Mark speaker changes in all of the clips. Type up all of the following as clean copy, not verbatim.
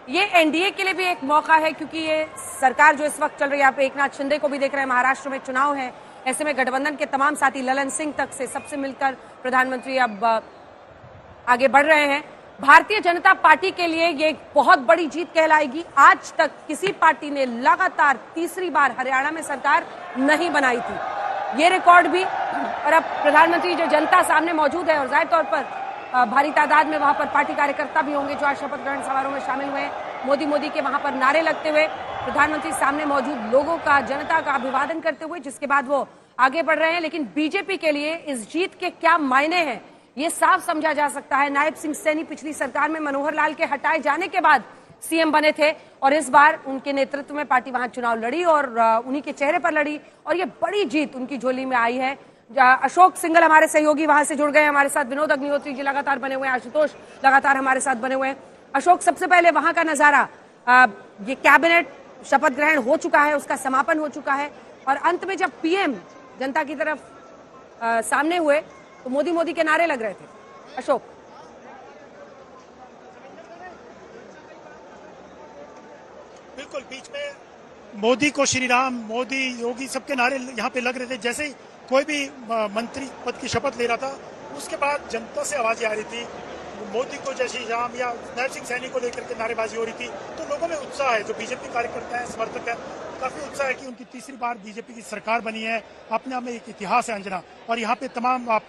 Speaker 1: ये एनडीए के लिए भी एक मौका है, क्योंकि ये सरकार जो इस वक्त चल रही है, आप एक नाथ शिंदे को भी देख रहे हैं, महाराष्ट्र में चुनाव है। ऐसे में गठबंधन के तमाम साथी ललन सिंह तक से सबसे मिलकर प्रधानमंत्री अब आगे बढ़ रहे हैं। भारतीय जनता पार्टी के लिए ये एक बहुत बड़ी जीत कहलाएगी। आज तक किसी पार्टी ने लगातार तीसरी बार हरियाणा में सरकार नहीं बनाई थी, ये रिकॉर्ड भी। और अब प्रधानमंत्री जो जनता सामने मौजूद है, और जाहिर तौर पर भारी तादाद में वहां पर पार्टी कार्यकर्ता भी होंगे जो आज शपथ ग्रहण समारोह में शामिल हुए। मोदी के वहां पर नारे लगते हुए प्रधानमंत्री सामने मौजूद लोगों का, जनता का अभिवादन करते हुए, जिसके बाद वो आगे बढ़ रहे हैं। लेकिन बीजेपी के लिए इस जीत के क्या मायने हैं, ये साफ समझा जा सकता है। नायब सिंह सैनी पिछली सरकार में मनोहर लाल के हटाए जाने के बाद सीएम बने थे, और इस बार उनके नेतृत्व में पार्टी वहां चुनाव लड़ी और उन्हीं के चेहरे पर लड़ी, और ये बड़ी जीत उनकी झोली में आई है। अशोक सिंघल हमारे सहयोगी वहां से जुड़ गए हमारे साथ, विनोद अग्निहोत्री जी लगातार बने हुए हैं, आशुतोष लगातार हमारे साथ बने हुए हैं। अशोक, सबसे पहले वहां का नजारा, ये कैबिनेट शपथ ग्रहण हो चुका है, उसका समापन हो चुका है, और अंत में जब पीएम जनता की तरफ सामने हुए तो मोदी के नारे लग रहे थे। अशोक,
Speaker 2: बिल्कुल, बीच में मोदी को श्री राम, मोदी योगी सबके नारे यहाँ पे लग रहे थे। जैसे कोई भी मंत्री पद की शपथ ले रहा था, उसके बाद जनता से आवाजें आ रही थी, मोदी को जय श्री राम या नायब सिंह सैनी को लेकर के नारेबाजी हो रही थी। तो लोगों में उत्साह है, जो बीजेपी कार्यकर्ता है, समर्थक है, काफी उत्साह है कि उनकी तीसरी बार बीजेपी की सरकार बनी है। अपने आप में एक इतिहास है अंजना। और यहाँ पे तमाम आप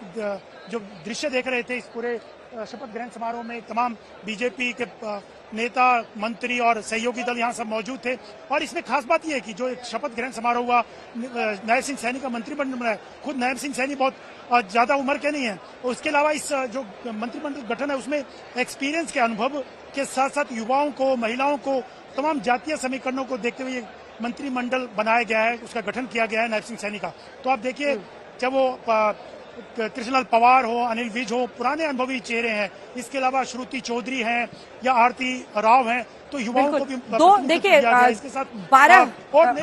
Speaker 2: जो दृश्य देख रहे थे इस पूरे शपथ ग्रहण समारोह में, तमाम बीजेपी के नेता, मंत्री और सहयोगी दल यहाँ सब मौजूद थे। और इसमें खास बात यह है कि जो एक शपथ ग्रहण समारोह हुआ, नायब सिंह सैनी का मंत्रिमंडल बनाया। खुद नायब सिंह सैनी बहुत ज्यादा उम्र के नहीं है, और उसके अलावा इस जो मंत्रिमंडल गठन है उसमें एक्सपीरियंस के अनुभव के साथ साथ युवाओं को, महिलाओं को, तमाम जातीय समीकरणों को देखते हुए मंत्रिमंडल बनाया गया है, उसका गठन किया गया है नायब सिंह सैनी का। तो आप देखिए, जब वो कृष्णलाल पवार हो, अनिल विज हो, पुराने अनुभवी चेहरे हैं, इसके अलावा श्रुति चौधरी हैं या आरती राव हैं, तो युवाओं को भी
Speaker 1: दो देखिए, इसके साथ 12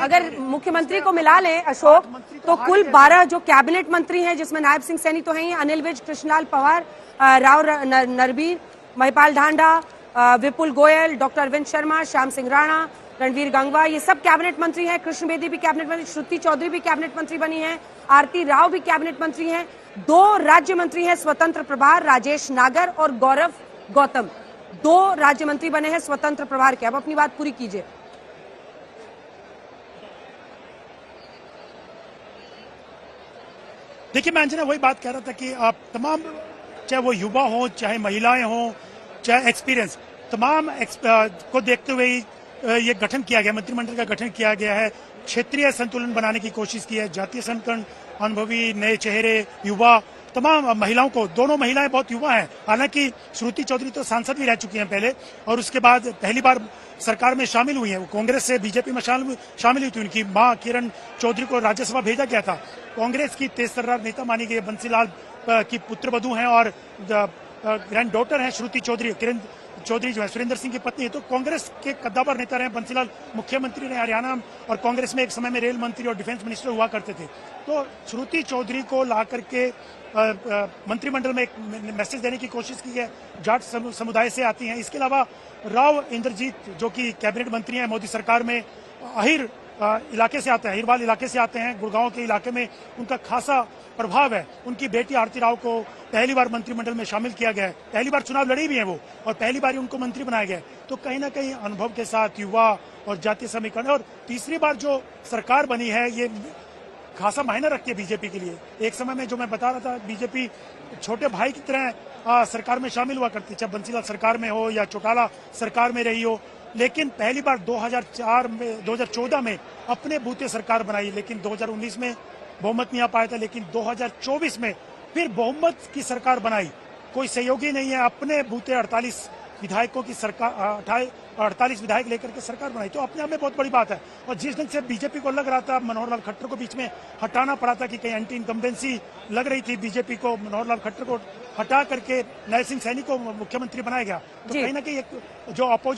Speaker 1: अगर मुख्यमंत्री को मिला ले अशोक, तो कुल 12 जो कैबिनेट मंत्री हैं, जिसमें नायब सिंह सैनी तो हैं, अनिल विज, कृष्णलाल पवार, राव नरबीर, महिपाल ढांडा, विपुल गोयल, डॉक्टर अरविंद शर्मा, श्याम सिंह राणा, रणवीर गंगवा, ये सब कैबिनेट मंत्री हैं। कृष्ण बेदी भी कैबिनेट मंत्री, श्रुति चौधरी भी कैबिनेट मंत्री बनी है, आरती राव भी कैबिनेट मंत्री हैं। 2 राज्य मंत्री हैं स्वतंत्र प्रभार, राजेश नागर और गौरव गौतम, 2 राज्य मंत्री बने हैं स्वतंत्र प्रभार के। अब अपनी बात पूरी कीजिए।
Speaker 2: देखिए, मैं अंजना वही बात कह रहा था कि आप तमाम, चाहे वो युवा हो, चाहे महिलाएं हो, चाहे एक्सपीरियंस, तमाम को देखते हुए ये गठन किया गया, मंत्रिमंडल का गठन किया गया है। क्षेत्रीय संतुलन बनाने की कोशिश की है, जातीय समीकरण, अनुभवी नए चेहरे, युवा, तमाम महिलाओं को, दोनों महिलाएं बहुत युवा हैं। हालांकि श्रुति चौधरी तो सांसद भी रह चुकी हैं पहले, और उसके बाद पहली बार सरकार में शामिल हुई हैं। वो कांग्रेस से बीजेपी में शामिल हुई थी। उनकी मां किरण चौधरी को राज्यसभा भेजा गया था। कांग्रेस की तेज तर्रार नेता मानी गई, बंसीलाल की पुत्रवधू हैं और ग्रैंड डॉटर हैं श्रुति चौधरी। किरण चौधरी जो है सुरेंद्र सिंह की पत्नी है। तो कांग्रेस के कद्दावर नेता रहे। बंसीलाल मुख्यमंत्री रहे हरियाणा, और कांग्रेस में एक समय में रेल मंत्री और डिफेंस मिनिस्टर हुआ करते थे। तो श्रुति चौधरी को ला करके मंत्रिमंडल में एक मैसेज देने की कोशिश की है। जाट समुदाय से आती हैं। इसके अलावा राव इंद्रजीत जो कि कैबिनेट मंत्री हैं मोदी सरकार में, अहिर इलाके से आते हैं, अहिरवाल इलाके से आते हैं, गुड़गांव के इलाके में उनका खासा प्रभाव है। उनकी बेटी आरती राव को पहली बार मंत्रिमंडल में शामिल किया गया है। पहली बार चुनाव लड़ी भी है वो, और पहली बार ही उनको मंत्री बनाया गया है। तो कहीं ना कहीं अनुभव के साथ युवा और जातीय समीकरण, और तीसरी बार जो सरकार बनी है, ये खासा मायने रखती है बीजेपी के लिए। एक समय में जो मैं बता रहा था, बीजेपी छोटे भाई की तरह सरकार में शामिल हुआ करती, चाहे बंसीलाल सरकार में हो या चौटाला सरकार में रही हो। लेकिन पहली बार 2014 में अपने बूते सरकार बनाई, लेकिन 2019 में बहुमत नहीं आ पाया था। लेकिन 2024 में फिर बहुमत की सरकार बनाई, कोई सहयोगी नहीं है, अपने बूते 48 विधायकों की सरकार, 48 विधायक लेकर के सरकार बनाई। तो अपने आप में बहुत बड़ी बात है। और जिस ढंग से बीजेपी को लग रहा था, मनोहर लाल खट्टर को बीच में हटाना पड़ा था कि कहीं एंटी इनकम्बेंसी लग रही थी बीजेपी को, मनोहर लाल खट्टर को हटा करके नायब सिंह सैनी को मुख्यमंत्री बनाया गया। तो कहीं ना कहीं जो अपोजिशन